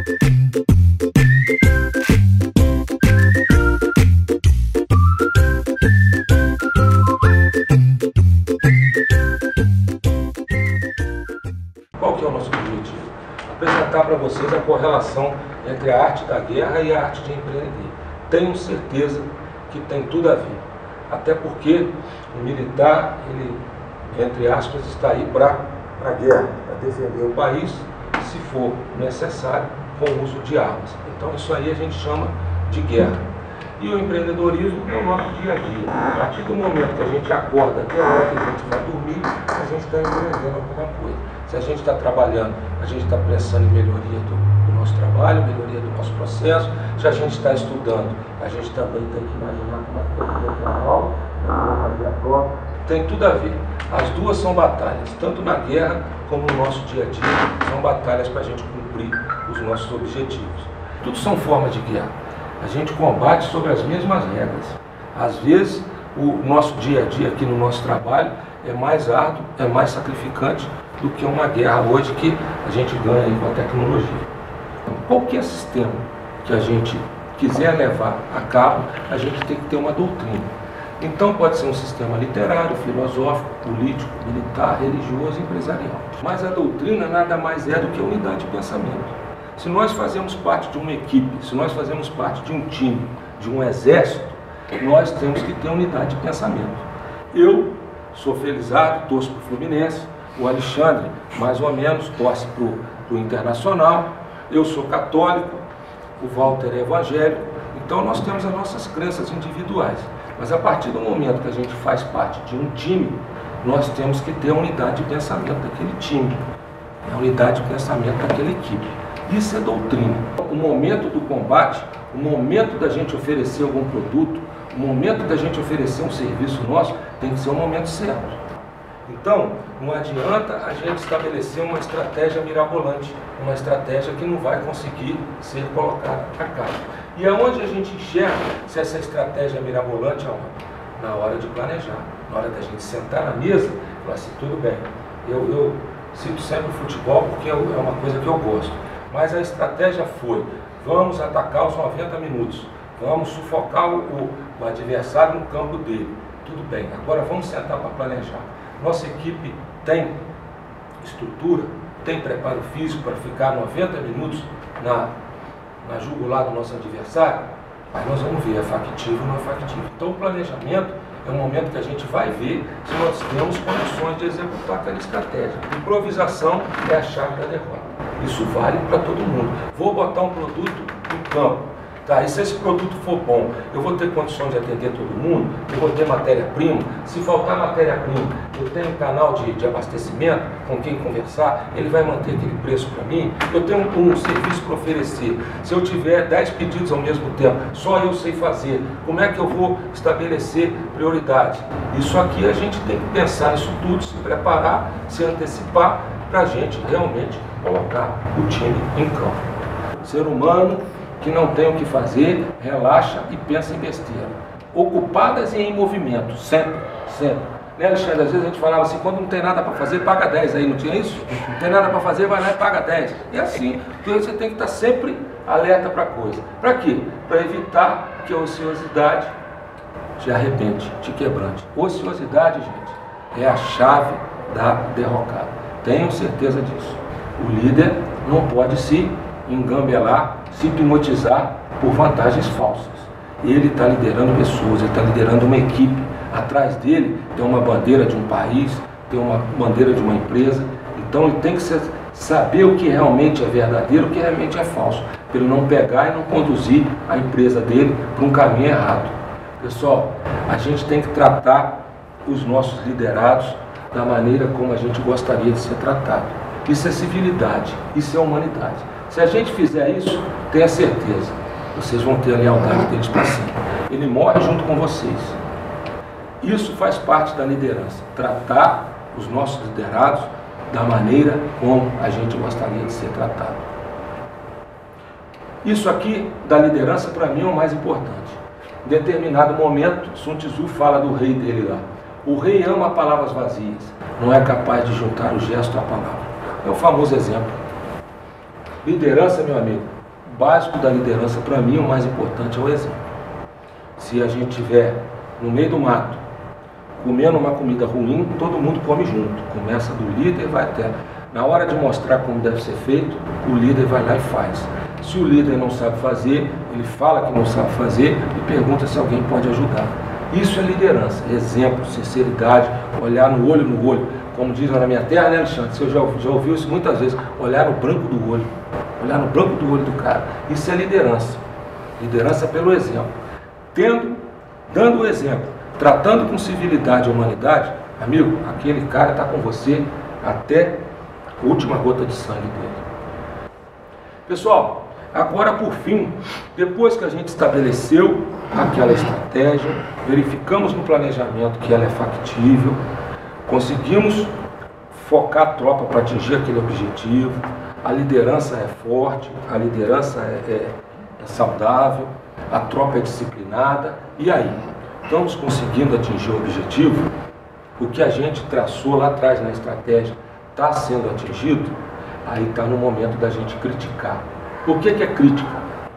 Qual que é o nosso objetivo? Apresentar para vocês a correlação entre a arte da guerra e a arte de empreender. Tenho certeza que tem tudo a ver. Até porque o militar, ele, entre aspas, está aí para a guerra, para defender o país, se for necessário, com o uso de armas. Então isso aí a gente chama de guerra. E o empreendedorismo é o nosso dia a dia. A partir do momento que a gente acorda até a hora que a gente vai dormir, a gente está empreendendo alguma coisa. Se a gente está trabalhando, a gente está pensando em melhoria do nosso trabalho, melhoria do nosso processo. Se a gente está estudando, a gente também tem que imaginar como é que vai ter a aula, fazer a prova. Tem tudo a ver. As duas são batalhas, tanto na guerra como no nosso dia a dia, são batalhas para a gente cumprir os nossos objetivos. Tudo são formas de guerra. A gente combate sobre as mesmas regras. Às vezes, o nosso dia a dia aqui no nosso trabalho é mais árduo, é mais sacrificante do que uma guerra hoje que a gente ganha aí com a tecnologia. Então, qualquer sistema que a gente quiser levar a cabo, a gente tem que ter uma doutrina. Então pode ser um sistema literário, filosófico, político, militar, religioso, empresarial. Mas a doutrina nada mais é do que a unidade de pensamento. Se nós fazemos parte de uma equipe, se nós fazemos parte de um time, de um exército, nós temos que ter unidade de pensamento. Eu sou felizardo, torço para o Fluminense, o Alexandre, mais ou menos, torce para o Internacional, eu sou católico, o Walter é evangélico, então nós temos as nossas crenças individuais. Mas a partir do momento que a gente faz parte de um time, nós temos que ter a unidade de pensamento daquele time, a unidade de pensamento daquela equipe. Isso é doutrina. O momento do combate, o momento da gente oferecer algum produto, o momento da gente oferecer um serviço nosso, tem que ser o momento certo. Então, não adianta a gente estabelecer uma estratégia mirabolante, uma estratégia que não vai conseguir ser colocada a cabo. E aonde a gente enxerga se essa estratégia é mirabolante? Na hora de planejar, na hora da gente sentar na mesa e falar assim, tudo bem, eu cito sempre o futebol porque é uma coisa que eu gosto, mas a estratégia foi, vamos atacar os 90 minutos, vamos sufocar o adversário no campo dele, tudo bem, agora vamos sentar para planejar. Nossa equipe tem estrutura, tem preparo físico para ficar 90 minutos na jugular do nosso adversário, mas nós vamos ver, é factível ou não é factível. Então o planejamento é um momento que a gente vai ver se nós temos condições de executar aquela estratégia. Improvisação é a chave da derrota. Isso vale para todo mundo. Vou botar um produto em campo. Tá, e se esse produto for bom, eu vou ter condições de atender todo mundo, eu vou ter matéria-prima. Se faltar matéria-prima, eu tenho um canal de abastecimento com quem conversar, ele vai manter aquele preço para mim. Eu tenho um serviço para oferecer. Se eu tiver 10 pedidos ao mesmo tempo, só eu sei fazer, como é que eu vou estabelecer prioridade? Isso aqui a gente tem que pensar nisso tudo, se preparar, se antecipar, para a gente realmente colocar o time em campo. O ser humano que não tem o que fazer, relaxa e pensa em besteira. Ocupadas e em movimento, sempre, sempre. Né, Alexandre? Às vezes a gente falava assim, quando não tem nada para fazer, paga 10 aí, não tinha isso? Não tem nada para fazer, vai lá e paga 10. E assim, então você tem que estar sempre alerta para a coisa. Para quê? Para evitar que a ociosidade te arrebente, te quebrante. Ociosidade, gente, é a chave da derrocada. Tenham certeza disso. O líder não pode se engambelar, se hipnotizar por vantagens falsas. Ele está liderando pessoas, ele está liderando uma equipe. Atrás dele tem uma bandeira de um país, tem uma bandeira de uma empresa. Então ele tem que saber o que realmente é verdadeiro, o que realmente é falso, para ele não pegar e não conduzir a empresa dele para um caminho errado. Pessoal, a gente tem que tratar os nossos liderados da maneira como a gente gostaria de ser tratado. Isso é civilidade, isso é humanidade. Se a gente fizer isso, tenha certeza, vocês vão ter a lealdade deles para sempre. Ele morre junto com vocês. Isso faz parte da liderança, tratar os nossos liderados da maneira como a gente gostaria de ser tratado. Isso aqui da liderança para mim é o mais importante. Em determinado momento, Sun Tzu fala do rei dele lá. O rei ama palavras vazias, não é capaz de juntar o gesto à palavra. É o famoso exemplo. Liderança, meu amigo, o básico da liderança, para mim, o mais importante é o exemplo. Se a gente estiver no meio do mato, comendo uma comida ruim, todo mundo come junto. Começa do líder e vai até. Na hora de mostrar como deve ser feito, o líder vai lá e faz. Se o líder não sabe fazer, ele fala que não sabe fazer e pergunta se alguém pode ajudar. Isso é liderança, exemplo, sinceridade, olhar no olho, como diz lá na minha terra, né, Alexandre? Você já ouviu isso muitas vezes, olhar no branco do olho, olhar no branco do olho do cara. Isso é liderança, liderança pelo exemplo. Dando o exemplo, tratando com civilidade e humanidade, amigo, aquele cara está com você até a última gota de sangue dele. Pessoal, agora por fim, depois que a gente estabeleceu aquela estratégia, verificamos no planejamento que ela é factível, conseguimos focar a tropa para atingir aquele objetivo, a liderança é forte, a liderança é saudável, a tropa é disciplinada, e aí? Estamos conseguindo atingir o objetivo? O que a gente traçou lá atrás na estratégia está sendo atingido? Aí está no momento da gente criticar. O que é crítica?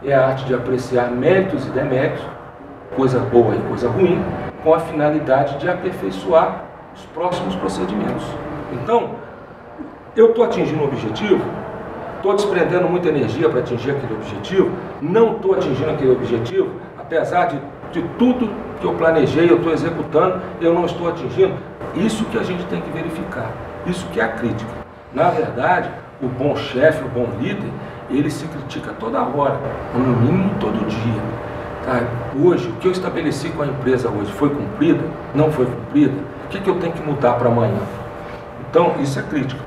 É a arte de apreciar méritos e deméritos, coisa boa e coisa ruim, com a finalidade de aperfeiçoar os próximos procedimentos. Então, eu estou atingindo o objetivo? Estou desprendendo muita energia para atingir aquele objetivo? Não estou atingindo aquele objetivo, apesar de tudo que eu planejei, eu estou executando, eu não estou atingindo? Isso que a gente tem que verificar, isso que é a crítica. Na verdade, o bom chefe, o bom líder, ele se critica toda hora, ou no mínimo todo dia. Tá? Hoje, o que eu estabeleci com a empresa hoje foi cumprida? Não foi cumprida? O que eu tenho que mudar para amanhã? Então, isso é crítica.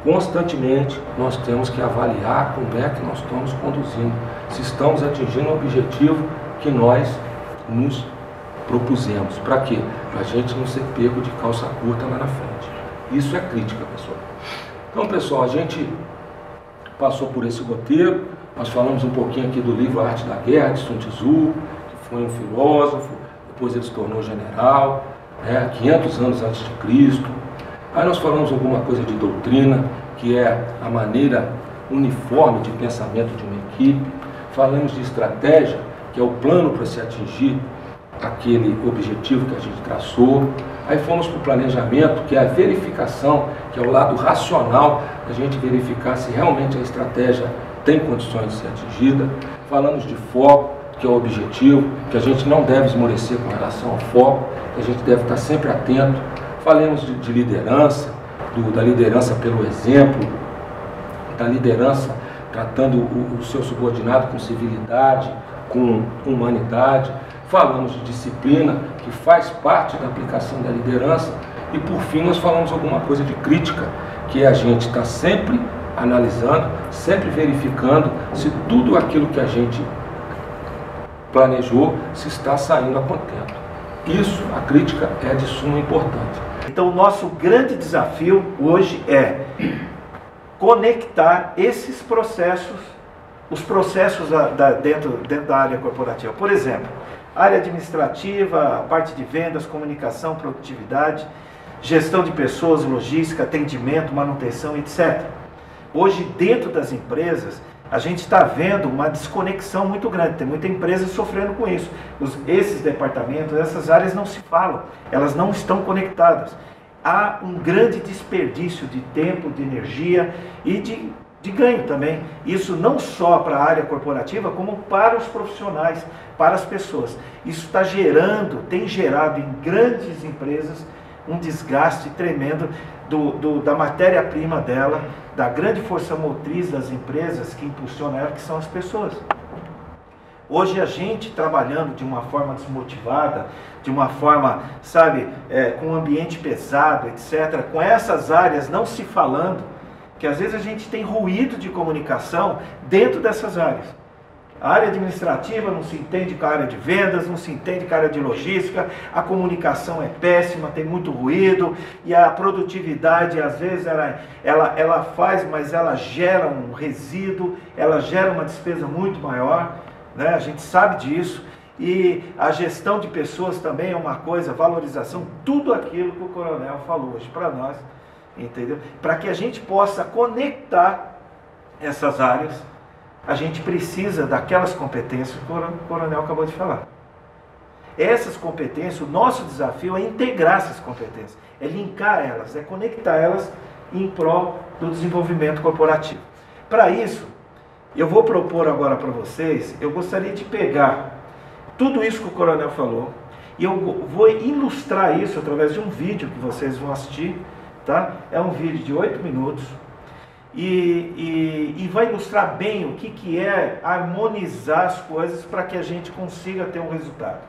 Constantemente, nós temos que avaliar como é que nós estamos conduzindo, se estamos atingindo o objetivo que nós nos propusemos. Para quê? Para a gente não ser pego de calça curta lá na frente. Isso é crítica, pessoal. Então, pessoal, a gente passou por esse roteiro, nós falamos um pouquinho aqui do livro A Arte da Guerra, de Sun Tzu, que foi um filósofo, depois ele se tornou general, 500 anos antes de Cristo. Aí nós falamos alguma coisa de doutrina, que é a maneira uniforme de pensamento de uma equipe. Falamos de estratégia, que é o plano para se atingir aquele objetivo que a gente traçou. Aí fomos para o planejamento, que é a verificação, que é o lado racional, a gente verificar se realmente a estratégia tem condições de ser atingida. Falamos de foco, que é o objetivo, que a gente não deve esmorecer com relação ao foco, que a gente deve estar sempre atento. Falamos de liderança, da liderança pelo exemplo, da liderança tratando o seu subordinado com civilidade, com humanidade. Falamos de disciplina, que faz parte da aplicação da liderança. E por fim nós falamos alguma coisa de crítica, que é a gente estar sempre analisando, sempre verificando se tudo aquilo que a gente planejou se está saindo a contento. Isso, a crítica é de suma importância. Então o nosso grande desafio hoje é conectar esses processos, os processos dentro da área corporativa. Por exemplo, área administrativa, a parte de vendas, comunicação, produtividade, gestão de pessoas, logística, atendimento, manutenção, etc. Hoje, dentro das empresas, a gente está vendo uma desconexão muito grande. Tem muita empresa sofrendo com isso. Esses departamentos, essas áreas não se falam, elas não estão conectadas. Há um grande desperdício de tempo, de energia e de ganho também. Isso não só para a área corporativa, como para os profissionais, para as pessoas. Isso tem gerado em grandes empresas um desgaste tremendo da matéria-prima dela, da grande força motriz das empresas que impulsiona ela, que são as pessoas. Hoje a gente trabalhando de uma forma desmotivada, de uma forma, com um ambiente pesado, etc., com essas áreas não se falando, que às vezes a gente tem ruído de comunicação dentro dessas áreas. A área administrativa não se entende com a área de vendas, não se entende com a área de logística, a comunicação é péssima, tem muito ruído, e a produtividade, às vezes, ela faz, mas ela gera um resíduo, ela gera uma despesa muito maior, né? A gente sabe disso, e a gestão de pessoas também é uma coisa, valorização, tudo aquilo que o coronel falou hoje para nós, entendeu? Para que a gente possa conectar essas áreas a gente precisa daquelas competências que o coronel acabou de falar. Essas competências, o nosso desafio é integrar essas competências, é linkar elas, é conectar elas em prol do desenvolvimento corporativo. Para isso, eu vou propor agora para vocês, eu gostaria de pegar tudo isso que o coronel falou, e eu vou ilustrar isso através de um vídeo que vocês vão assistir, tá? É um vídeo de 8 minutos, e vai ilustrar bem o que é harmonizar as coisas para que a gente consiga ter um resultado.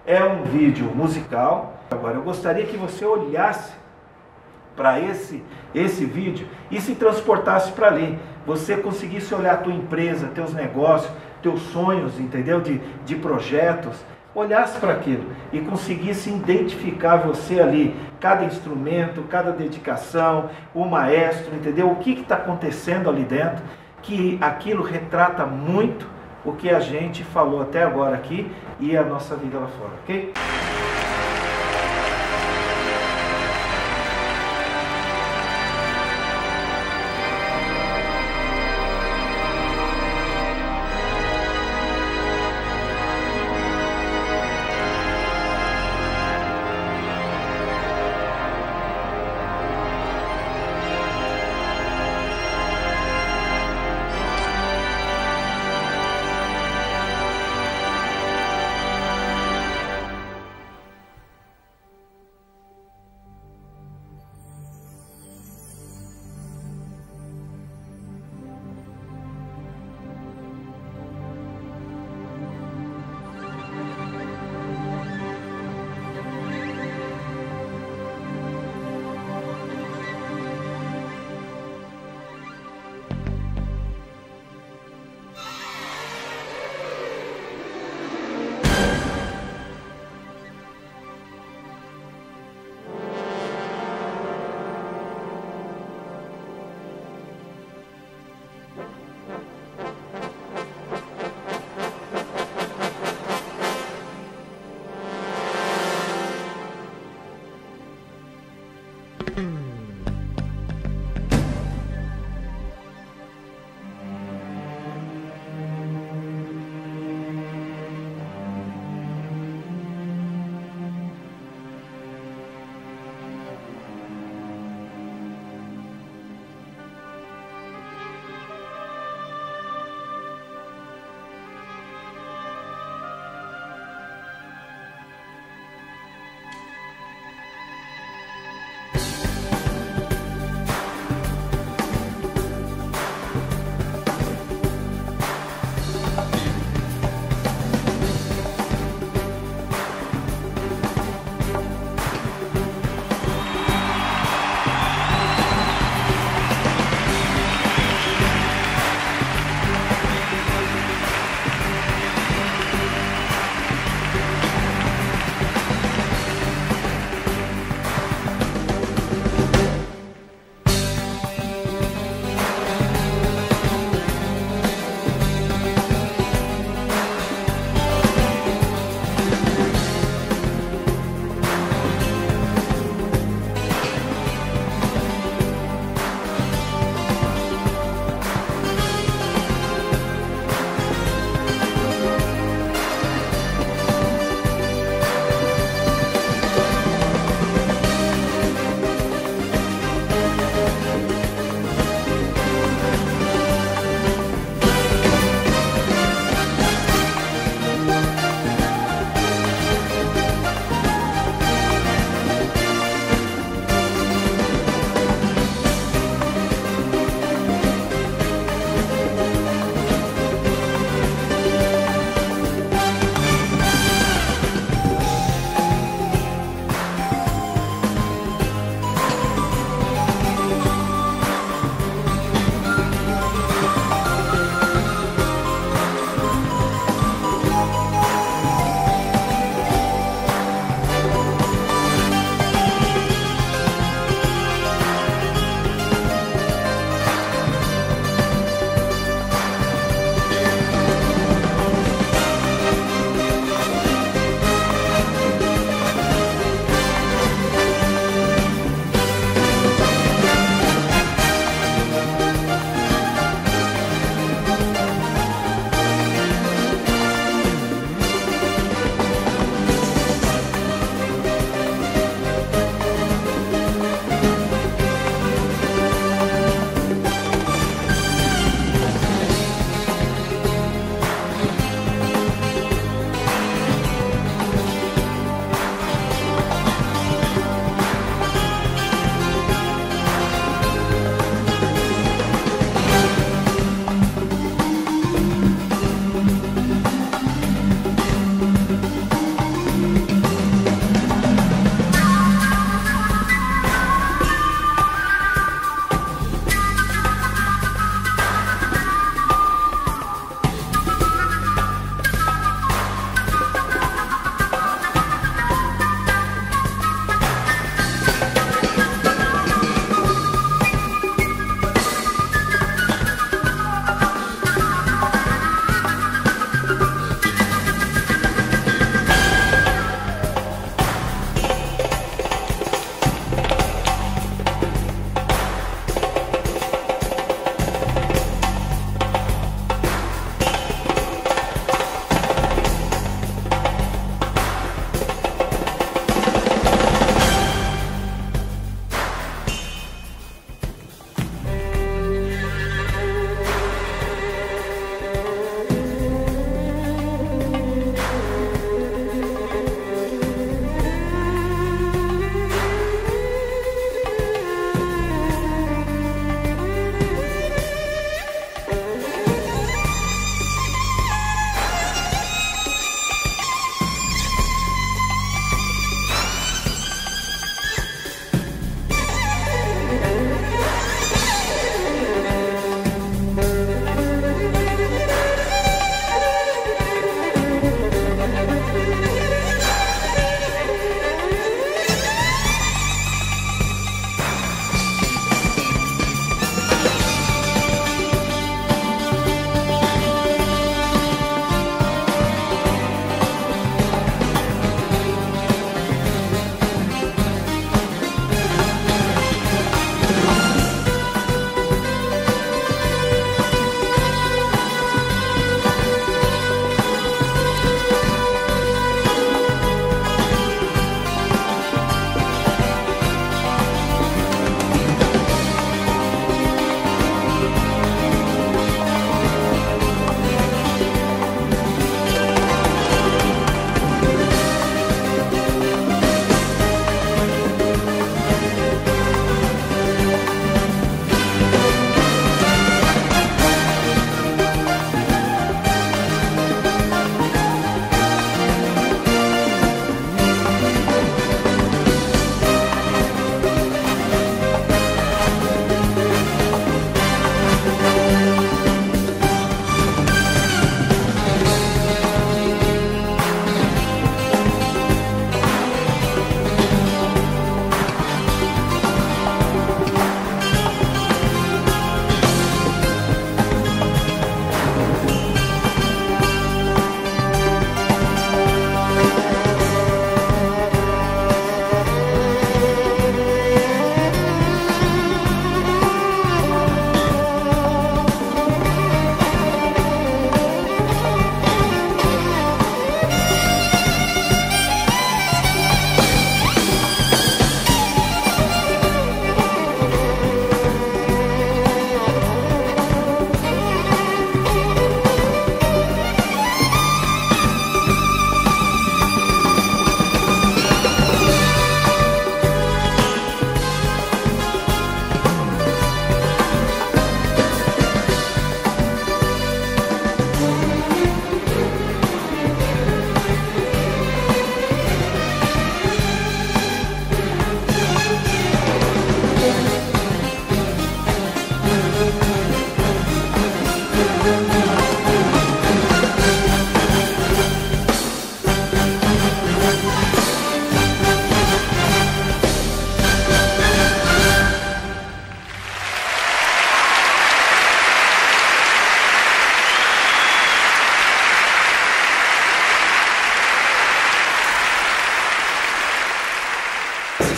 É um vídeo musical. Agora, eu gostaria que você olhasse para esse vídeo e se transportasse para ali. Você conseguisse olhar a tua empresa, teus negócios, teus sonhos, entendeu? De projetos. Olhasse para aquilo e conseguisse identificar você ali, cada instrumento, cada dedicação, o maestro, entendeu? O que está acontecendo ali dentro, que aquilo retrata muito o que a gente falou até agora aqui e a nossa vida lá fora, ok?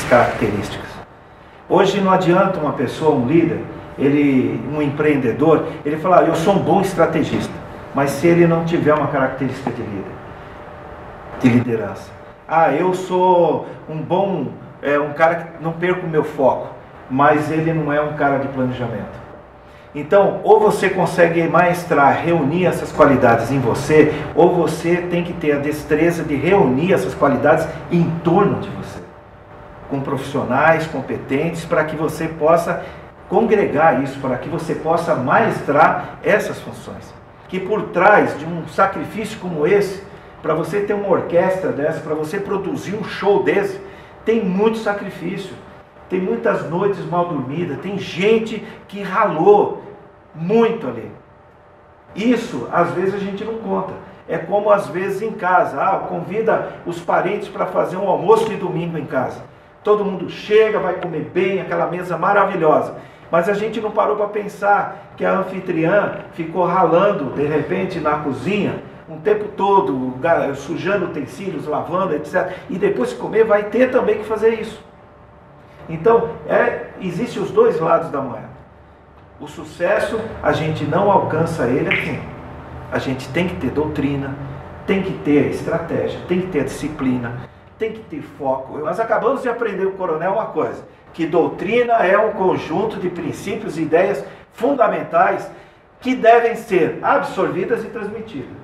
características. Hoje não adianta uma pessoa, um líder, um empreendedor, ele falar, eu sou um bom estrategista, mas se ele não tiver uma característica de líder, de liderança. Eu sou um cara que não perco o meu foco, mas ele não é um cara de planejamento. Então, ou você consegue maestrar, reunir essas qualidades em você, ou você tem que ter a destreza de reunir essas qualidades em torno de você, com profissionais competentes, para que você possa congregar isso, para que você possa maestrar essas funções. Que por trás de um sacrifício como esse, para você ter uma orquestra dessa, para você produzir um show desse, tem muito sacrifício. Tem muitas noites mal dormidas, tem gente que ralou muito ali. Isso, às vezes, a gente não conta. É como, às vezes, em casa. Convida os parentes para fazer um almoço de domingo em casa. Todo mundo chega, vai comer bem, aquela mesa maravilhosa. Mas a gente não parou para pensar que a anfitriã ficou ralando, de repente, na cozinha, um tempo todo, sujando utensílios, lavando, etc. E depois de comer, vai ter também que fazer isso. Então, existem os dois lados da moeda. O sucesso, a gente não alcança ele assim. A gente tem que ter doutrina, tem que ter estratégia, tem que ter disciplina, tem que ter foco. Nós acabamos de aprender com o coronel uma coisa, que doutrina é um conjunto de princípios e ideias fundamentais que devem ser absorvidas e transmitidas.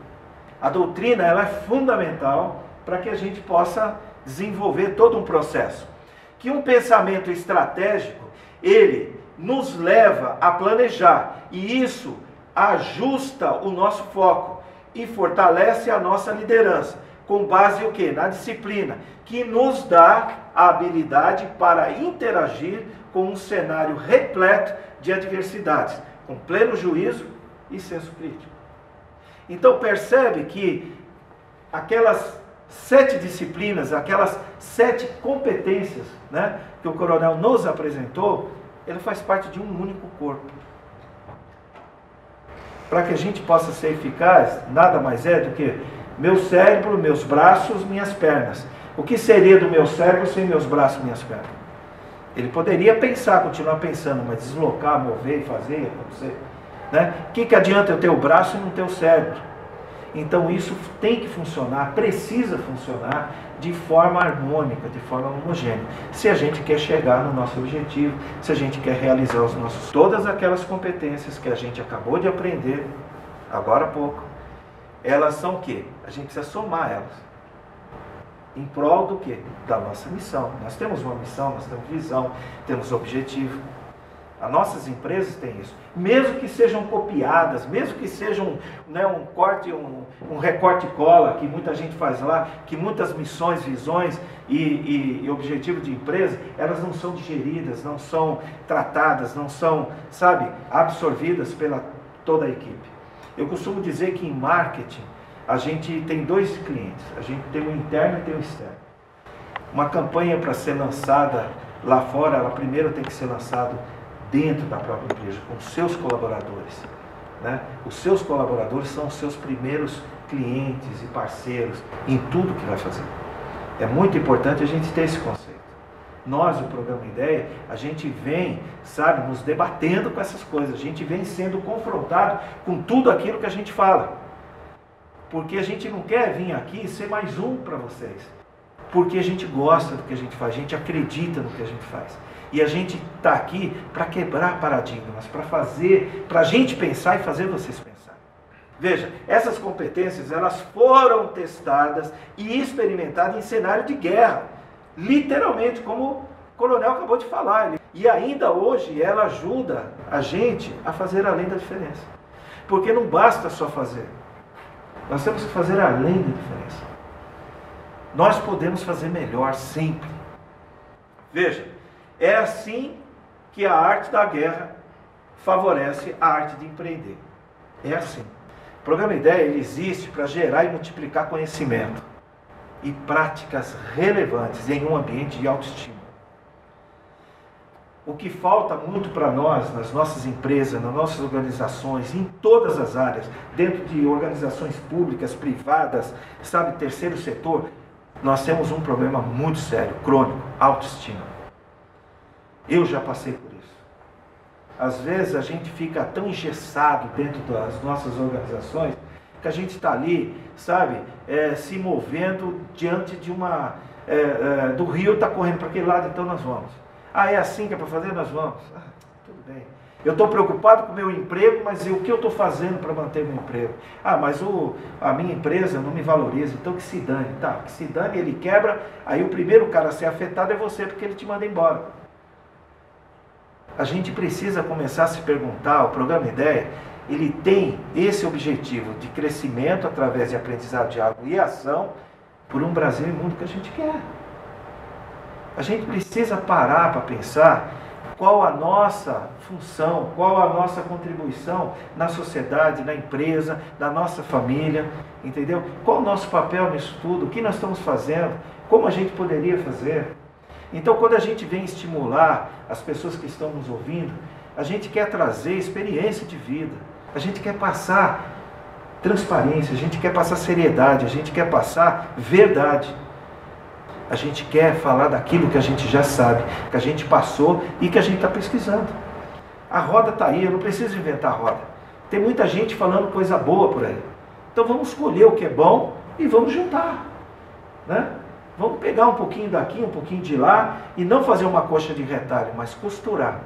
A doutrina ela é fundamental para que a gente possa desenvolver todo um processo. Que um pensamento estratégico, ele nos leva a planejar, e isso ajusta o nosso foco e fortalece a nossa liderança, com base em o quê? Na disciplina, que nos dá a habilidade para interagir com um cenário repleto de adversidades, com pleno juízo e senso crítico. Então percebe que aquelas 7 disciplinas, aquelas 7 competências, né, que o coronel nos apresentou, ele faz parte de um único corpo. Para que a gente possa ser eficaz, nada mais é do que meu cérebro, meus braços, minhas pernas. O que seria do meu cérebro sem meus braços e minhas pernas? Ele poderia pensar, continuar pensando, mas deslocar, mover, fazer, acontecer. Né? O que adianta eu ter o braço e não ter o cérebro? Então isso tem que funcionar, precisa funcionar de forma harmônica, de forma homogênea. Se a gente quer chegar no nosso objetivo, se a gente quer realizar todas aquelas competências que a gente acabou de aprender, agora há pouco, elas são o quê? A gente precisa somar elas. Em prol do quê? Da nossa missão. Nós temos uma missão, nós temos visão, temos objetivo. As nossas empresas têm isso. Mesmo que sejam copiadas, mesmo que sejam um recorte e cola, que muita gente faz lá, que muitas missões, visões e objetivos de empresa, elas não são digeridas, não são tratadas, não são, absorvidas pela toda a equipe. Eu costumo dizer que em marketing, a gente tem 2 clientes. A gente tem o interno e tem o externo. Uma campanha para ser lançada lá fora, ela primeiro tem que ser lançada dentro da própria empresa, com os seus colaboradores. Né? Os seus colaboradores são os seus primeiros clientes e parceiros em tudo que vai fazer. É muito importante a gente ter esse conceito. Nós, o Programa Ideia, a gente vem, nos debatendo com essas coisas. A gente vem sendo confrontado com tudo aquilo que a gente fala. Porque a gente não quer vir aqui ser mais um para vocês. Porque a gente gosta do que a gente faz, a gente acredita no que a gente faz. E a gente está aqui para quebrar paradigmas, para a gente pensar e fazer vocês pensar. Veja, essas competências elas foram testadas e experimentadas em cenário de guerra. Literalmente, como o coronel acabou de falar. E ainda hoje ela ajuda a gente a fazer além da diferença. Porque não basta só fazer. Nós temos que fazer além da diferença. Nós podemos fazer melhor sempre. Veja, é assim que a arte da guerra favorece a arte de empreender. É assim. O Programa Ideia ele existe para gerar e multiplicar conhecimento e práticas relevantes em um ambiente de autoestima. O que falta muito para nós, nas nossas empresas, nas nossas organizações, em todas as áreas, dentro de organizações públicas, privadas, terceiro setor, nós temos um problema muito sério, crônico, autoestima. Eu já passei por isso. Às vezes a gente fica tão engessado dentro das nossas organizações que a gente está ali, sabe, se movendo diante de uma... do rio está correndo para aquele lado, então nós vamos. Ah, é assim que é para fazer? Nós vamos. Ah, tudo bem. Eu estou preocupado com o meu emprego, mas o que eu estou fazendo para manter meu emprego? Ah, mas a minha empresa não me valoriza, então que se dane. Tá, que se dane, ele quebra, aí o primeiro cara a ser afetado é você, porque ele te manda embora. A gente precisa começar a se perguntar, o programa Ideia, ele tem esse objetivo de crescimento através de aprendizado, diálogo e ação por um Brasil e mundo que a gente quer. A gente precisa parar para pensar qual a nossa função, qual a nossa contribuição na sociedade, na empresa, na nossa família, entendeu? Qual o nosso papel nisso tudo, o que nós estamos fazendo, como a gente poderia fazer. Então, quando a gente vem estimular as pessoas que estão nos ouvindo, a gente quer trazer experiência de vida, a gente quer passar transparência, a gente quer passar seriedade, a gente quer passar verdade. A gente quer falar daquilo que a gente já sabe, que a gente passou e que a gente está pesquisando. A roda está aí, eu não preciso inventar a roda. Tem muita gente falando coisa boa por aí. Então vamos escolher o que é bom e vamos juntar, né? Vamos pegar um pouquinho daqui, um pouquinho de lá e não fazer uma coxa de retalho, mas costurar.